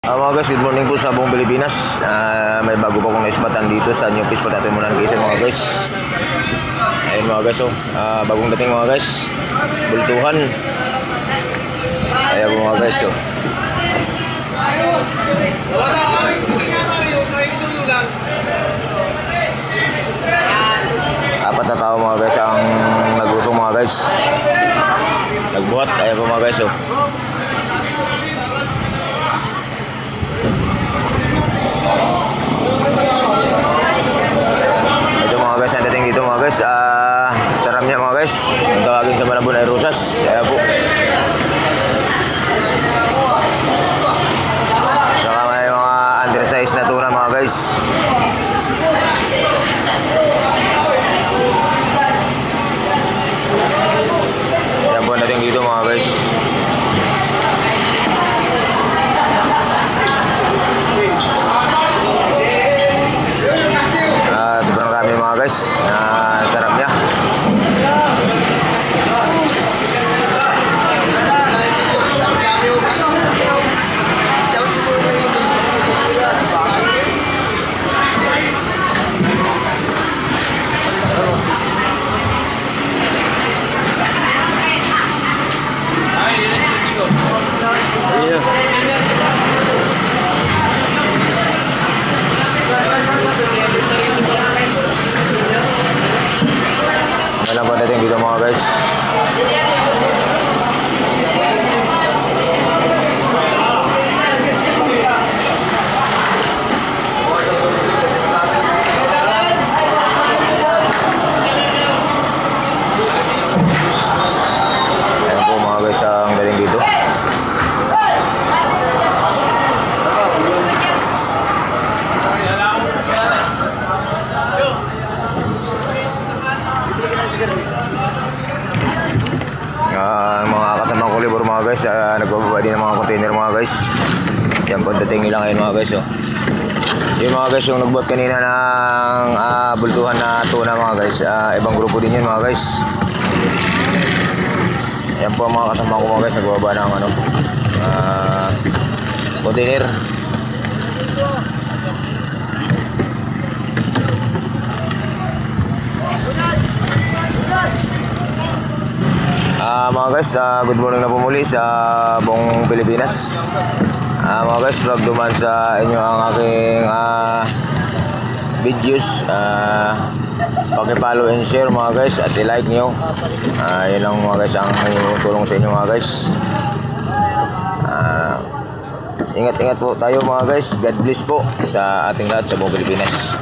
Mga guys, good morning po sa buong Pilipinas. May bago pa kong naispatan dito sa New Fish Potato muna ng Quezon mga guys. Ayun mga guys, bagong dating mga guys. Bultuhan. Ayan po mga guys, Apat na tao mga guys ang nag-usong mga guys. Nagbuhat. Ayan po mga guys, ang dating dito mga guys, sarap niya mga guys. Ang tawagin sa Malabon ay Rosas. Kaya po. Saka may mga undersize na tuna mga guys. Yan po ang dating dito mga guys. Sobrang rami mga guys, sarap niya. Alam po natin dito mga guys. Ayan po mga guys ang dating dito. Mga kasamang kulibor mga guys, nagbababa din ng mga container mga guys. Yan po dating nila ngayon mga guys. Yung mga guys yung nagbuhat kanina ng bultuhan na tuna mga guys, ibang grupo din yun mga guys. Yan po mga kasamang ko mga guys, nagbababa ng container. Mga guys, good morning na po muli sa buong Pilipinas. Mga guys, wag duman sa inyo ang aking videos. Paki-follow and share mga guys at i-like nyo. Yun lang mga guys ang tulong sa inyo mga guys. Ingat-ingat po tayo mga guys. God bless po sa ating lahat sa buong Pilipinas.